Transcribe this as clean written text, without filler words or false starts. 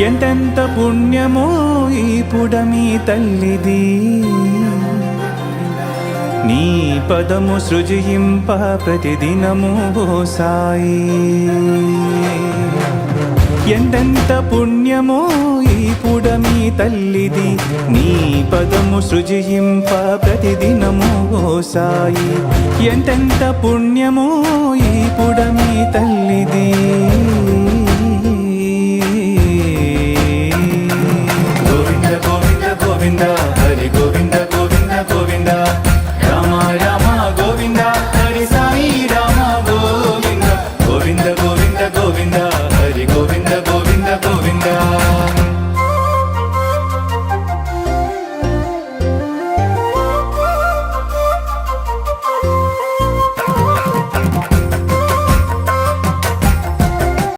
ఎంతెంత పుణ్యమో ఈ పుడమి తల్లిది, నీ పదము సృజింప ప్రతిదినము ఓ సాయి. ఎంతెంత పుణ్యమో ఈ పుడమి తల్లిది, నీ పదము సృజింప ప్రతిదినము ఓ సాయి. ఎంతెంత పుణ్యమో ఈ పుడమి తల్లిది.